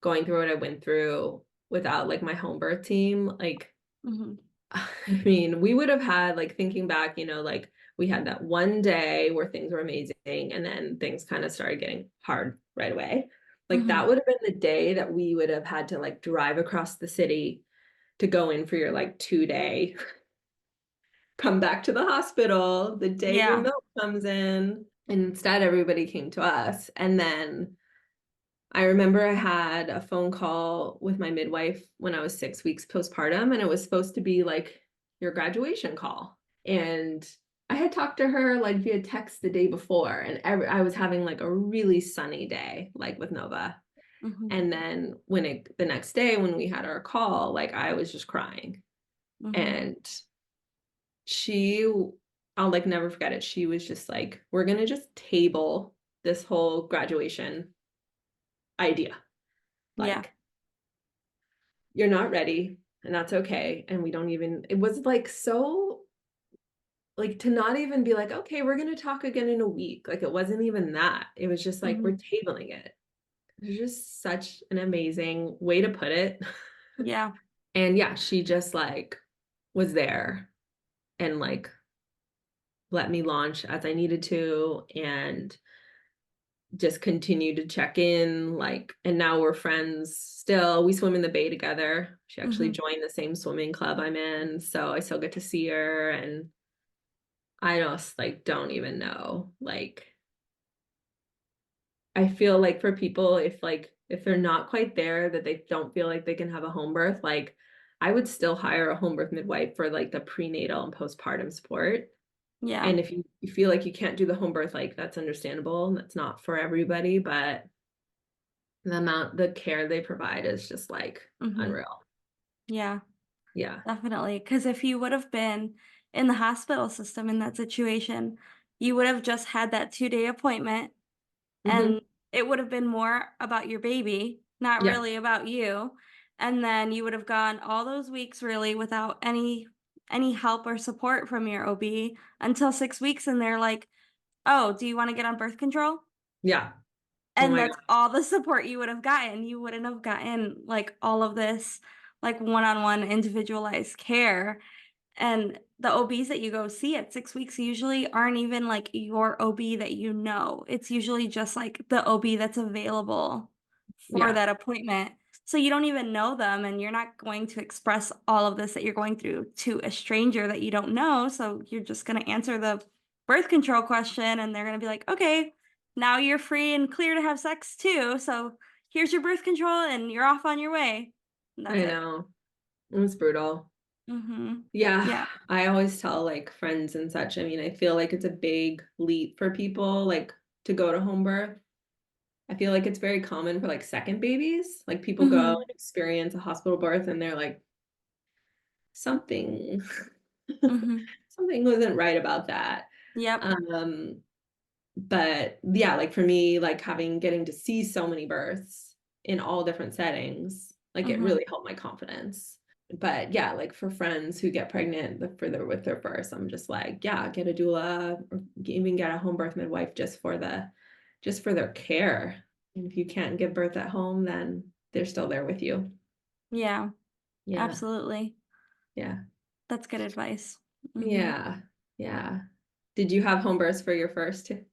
S1: going through what I went through without like my home birth team. Like,
S2: Mhm.
S1: I mean, we would have had like thinking back, like we had that one day where things were amazing and then things kind of started getting hard right away. Like that
S2: Mhm.
S1: would have been the day that we would have had to like drive across the city to go in for your like 2 day, come back to the hospital the day your
S2: Yeah.
S1: milk comes in. And instead, everybody came to us. And then I remember I had a phone call with my midwife when I was 6 weeks postpartum, and it was supposed to be like your graduation call. And I had talked to her like via text the day before, and I was having like a really sunny day, like with Nova.
S2: Mhm.
S1: And then the next day when we had our call, like I was just crying.
S2: Mhm.
S1: And she, I'll like never forget it. She was just like, we're gonna just table this whole graduation idea.
S2: Yeah.
S1: Like, you're not ready, and that's okay. And we don't even, it was like so like to not even be like, okay, we're gonna talk again in a week. Like it wasn't even that. It was just like we're
S2: Mhm.
S1: tabling it. It was just such an amazing way to put it.
S2: Yeah.
S1: And yeah, she just like was there and like let me launch as I needed to and just continued to check in like and now we're friends still. We swim in the bay together. She actually
S2: Mhm.
S1: joined the same swimming club I'm in, so I still get to see her. And I just like don't even know. Like I feel like for people if they're not quite there that they don't feel like they can have a home birth, like I would still hire a home birth midwife for like the prenatal and postpartum support.
S2: Yeah.
S1: And if you feel like you can't do the home birth, like that's understandable. That's not for everybody, but the care they provide is just like
S2: Mhm.
S1: unreal.
S2: Yeah.
S1: Yeah.
S2: Definitely. Because if you would have been in the hospital system in that situation, you would have just had that 2-day appointment,
S1: Hmm.
S2: and it would have been more about your baby, not
S1: Yeah.
S2: really about you. And then you would have gone all those weeks really without any help or support from your OB until 6 weeks, and they're like, "Oh, do you wanna get on birth control?"
S1: Yeah. Oh
S2: And
S1: my
S2: that's
S1: God.
S2: all the support you would have gotten. You wouldn't have gotten, like, all of this, like, one-on-one individualized care. And the OBs that you go see at 6 weeks usually aren't even, like, your OB that you know. It's usually just, like, the OB that's available for
S1: Yeah.
S2: that appointment. So you don't even know them, and you're not going to express all of this that you're going through to a stranger that you don't know, so you're just gonna answer the birth control question, and they're gonna be like, "Okay, now you're free and clear to have sex too, so here's your birth control, and you're off on your way." And that's
S1: I
S2: it.
S1: know. It was brutal.
S2: Mhm.
S1: Yeah,
S2: Yeah.
S1: I always tell like friends and such. I mean, I feel like it's a big leap for people like to go to home birth. I feel like it's very common for like second babies. Like people go
S2: Mhm.
S1: and experience a hospital birth and they're like, something,
S2: Mhm.
S1: something wasn't right about that.
S2: Yep.
S1: Um, but yeah, like for me, like getting to see so many births in all different settings, like it
S2: Mhm.
S1: really helped my confidence. But yeah, like for friends who get pregnant further with their first, I'm just like, yeah, get a doula or even get a home birth midwife just for their care. And if you can't give birth at home, then they're still there with you.
S2: Yeah,
S1: Yeah.
S2: absolutely.
S1: Yeah.
S2: That's good advice. Mhm.
S1: Yeah. Yeah. Did you have home births for your first too?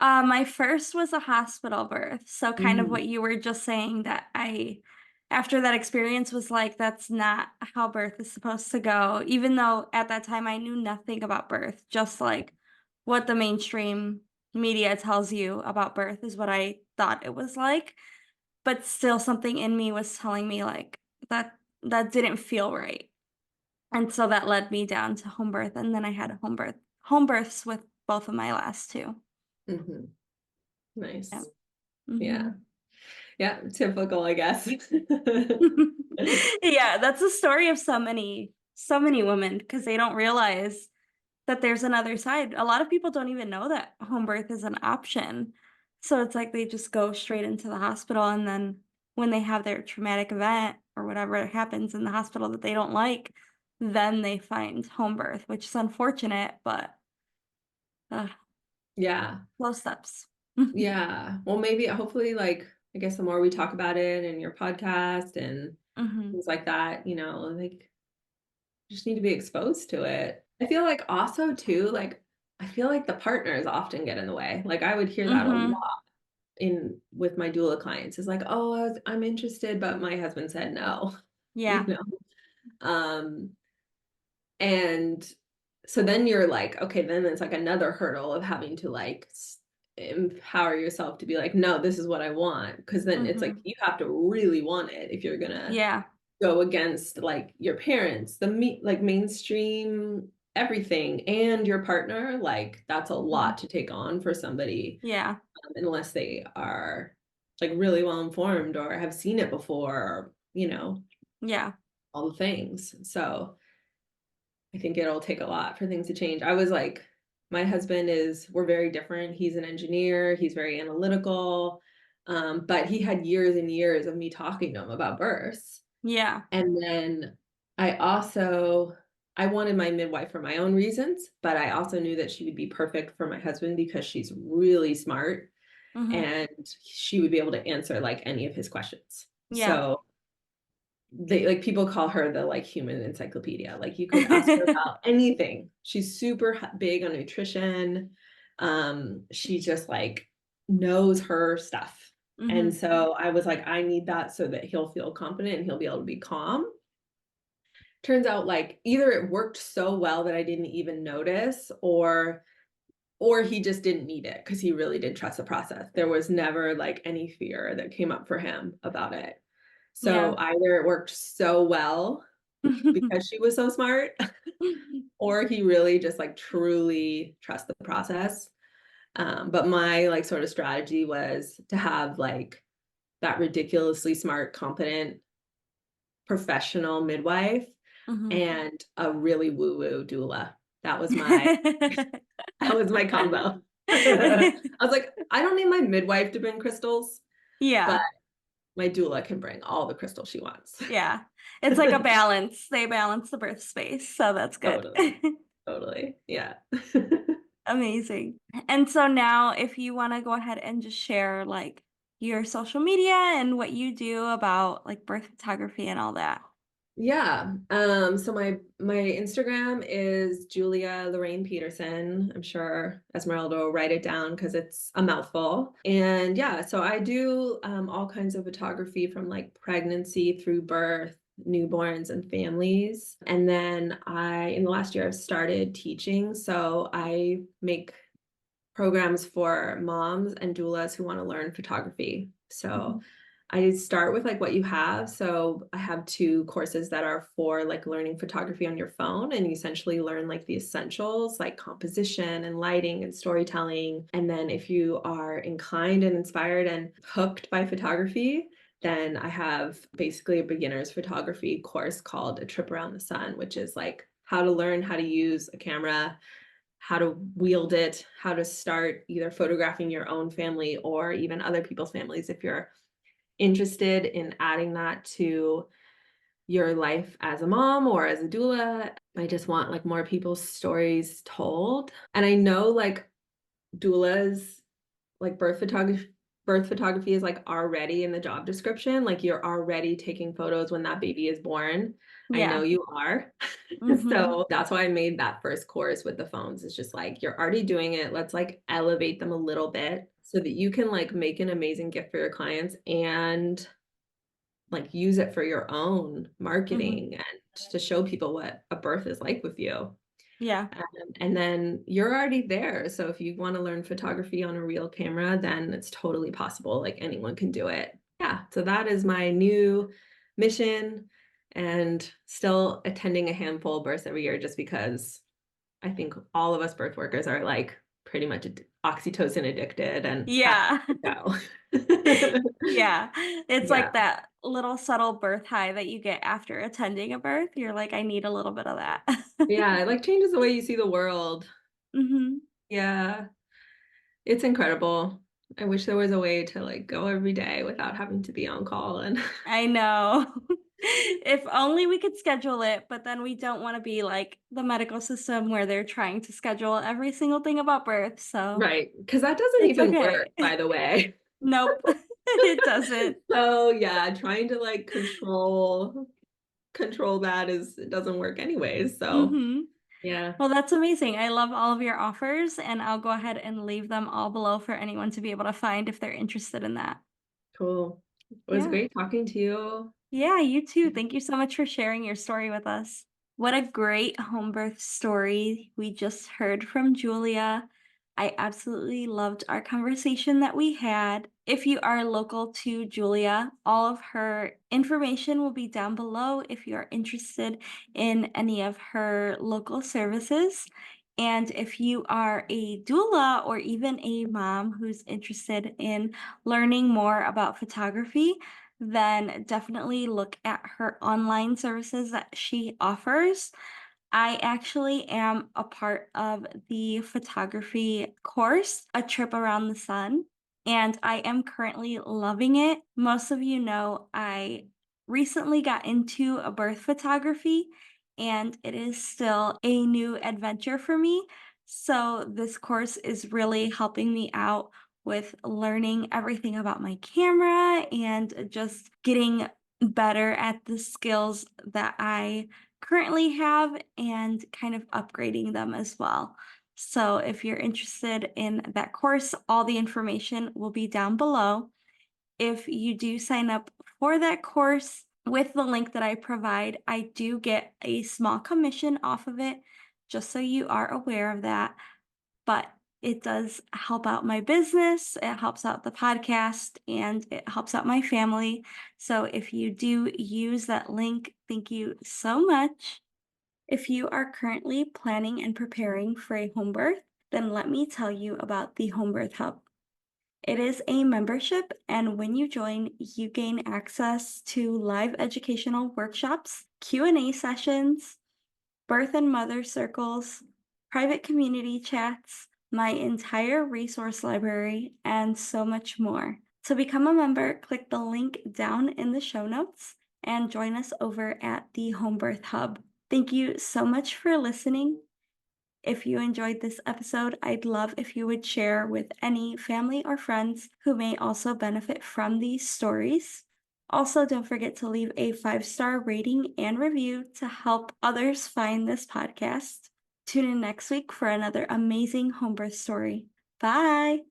S2: My first was a hospital birth, so kind of
S1: Mhm.
S2: what you were just saying, that I after that experience was like, "That's not how birth is supposed to go," even though at that time I knew nothing about birth, just, like, what the mainstream media tells you about birth is what I thought it was like, but still something in me was telling me, like, that didn't feel right. And so that led me down to home birth, and then I had home births with both of my last 2.
S1: Mhm.
S2: Yeah.
S1: Nice. Yeah.
S2: Mhm.
S1: Yeah, typical, I guess.
S2: Yeah, that's the story of so many women because they don't realize that there's another side. A lot of people don't even know that home birth is an option. So it's like they just go straight into the hospital, and then when they have their traumatic event or whatever happens in the hospital that they don't like, then they find home birth, which is unfortunate, but, ugh,
S1: Yeah.
S2: slow steps.
S1: Yeah. Well, maybe hopefully like I guess the more we talk about it in your podcast and
S2: Mhm.
S1: things like that, like just need to be exposed to it. I feel like also too, like I feel like the partners often get in the way. Like I would hear that a
S2: Mhm.
S1: lot in with my doula clients. It's like, "Oh, I'm interested, but my husband said no." You
S2: Yeah.
S1: know? Um And so then you're like, okay, then it's like another hurdle of having to like empower yourself to be like, no, this is what I want. Cause then it's like
S2: Mhm.
S1: you have to really want it if you're gonna
S2: Yeah.
S1: go against like your parents, like mainstream everything and your partner. Like that's a
S2: Mhm.
S1: lot to take on for somebody
S2: Yeah.
S1: unless they are. like really well informed or have seen it before, or,
S2: Yeah.
S1: all the things. So I think it'll take a lot for things to change. I was like, my husband we're very different. He's an engineer, he's very analytical. But he had years and years of me talking to him about births.
S2: Yeah.
S1: And then I wanted my midwife for my own reasons, but I also knew that she would be perfect for my husband because she's really smart
S2: Mhm.
S1: and she would be able to answer like any of his questions.
S2: Yeah.
S1: So people call her the like human encyclopedia. Like you could ask her about anything. She's super big on nutrition. She just like knows her stuff. And
S2: Mhm.
S1: so I was like, I need that so that he'll feel confident and he'll be able to be calm. Turns out like either it worked so well that I didn't even notice, or he just didn't need it because he really did trust the process. There was never like any fear that came up for him about it.
S2: Yeah.
S1: So either it worked so well because she was so smart, or he really just like truly trust the process. But my like sort of strategy was to have like that ridiculously smart, competent, professional midwife
S2: Mhm.
S1: and a really woo-woo doula. That was my combo. I was like, I don't need my midwife to bring crystals, but
S2: Yeah.
S1: my doula can bring all the crystals she wants.
S2: Yeah. It's like a balance. They balance the birth space, so that's good.
S1: Totally. Totally. Yeah.
S2: Amazing. And so now if you wanna go ahead and just share, like, your social media and what you do about, like, birth photography and all that.
S1: Yeah. So my Instagram is Julia Lorraine Peterson. I'm sure Esmeralda will write it down because it's a mouthful. And yeah, so I do all kinds of photography from like pregnancy through birth, newborns and families. And then in the last year I've started teaching. So I make programs for moms and doulas who want to learn photography. So
S2: Mhm.
S1: I start with like what you have. So I have two courses that are for like learning photography on your phone, and you essentially learn like the essentials like composition and lighting and storytelling. And then if you are inclined and inspired and hooked by photography, then I have basically a beginner's photography course called A Trip Around the Sun, which is like how to learn how to use a camera, how to wield it, how to start either photographing your own family or even other people's families if you're interested in adding that to your life as a mom or as a doula. I just want like more people's stories told. And I know like doulas, like birth photography is like already in the job description. Like you're already taking photos when that baby is born. I know
S2: Yeah.
S1: you are.
S2: Mhm.
S1: So that's why I made that first course with the phones. It's just like you're already doing it. Let's like elevate them a little bit so that you can like make an amazing gift for your clients and like use it for your own
S2: Mhm.
S1: marketing and to show people what a birth is like with you.
S2: Yeah.
S1: And then you're already there. So if you want to learn photography on a real camera, then it's totally possible. Like anyone can do it. Yeah. So that is my new mission, and still attending a handful of births every year just because I think all of us birth workers are like pretty much oxytocin addicted and have
S2: Yeah.
S1: to go.
S2: Yeah. It's
S1: Yeah.
S2: like that little subtle birth high that you get after attending a birth. You're like, "I need a little bit of that."
S1: Yeah. It like changes the way you see the world.
S2: Mhm.
S1: Yeah. It's incredible. I wish there was a way to like go every day without having to be on call and
S2: I know. If only we could schedule it, but then we don't wanna be like the medical system where they're trying to schedule every single thing about birth, so
S1: right, because that doesn't
S2: it's
S1: even work,
S2: okay.
S1: by the way.
S2: Nope, it doesn't.
S1: So yeah, trying to like control that is it doesn't work anyways. So
S2: Mhm.
S1: yeah,
S2: Well, that's amazing. I love all of your offers, and I'll go ahead and leave them all below for anyone to be able to find if they're interested in that.
S1: cool. It was
S2: Yeah.
S1: great talking to you.
S2: Yeah, you too. Thank you so much for sharing your story with us. What a great home birth story we just heard from Julia. I absolutely loved our conversation that we had. If you are local to Julia, all of her information will be down below if you are interested in any of her local services. And if you are a doula or even a mom who's interested in learning more about photography, then definitely look at her online services that she offers. I actually am a part of the photography course, A Trip Around the Sun, and I am currently loving it. Most of you know I recently got into a birth photography, and it is still a new adventure for me. So, this course is really helping me out with learning everything about my camera and just getting better at the skills that I currently have and kind of upgrading them as well. So, if you're interested in that course, all the information will be down below. If you do sign up for that course with the link that I provide, I do get a small commission off of it, just so you are aware of that. But it does help out my business, it helps out the podcast, and it helps out my family. So if you do use that link, thank you so much. If you are currently planning and preparing for a home birth, then let me tell you about the Homebirth Hub. It is a membership, and when you join, you gain access to live educational workshops, Q&A sessions, birth and mother circles, private community chats, my entire resource library, and so much more. To become a member, click the link down in the show notes and join us over at the Homebirth Hub. Thank you so much for listening. If you enjoyed this episode, I'd love if you would share with any family or friends who may also benefit from these stories. Also, don't forget to leave a 5-star rating and review to help others find this podcast. Tune in next week for another amazing home birth story. Bye!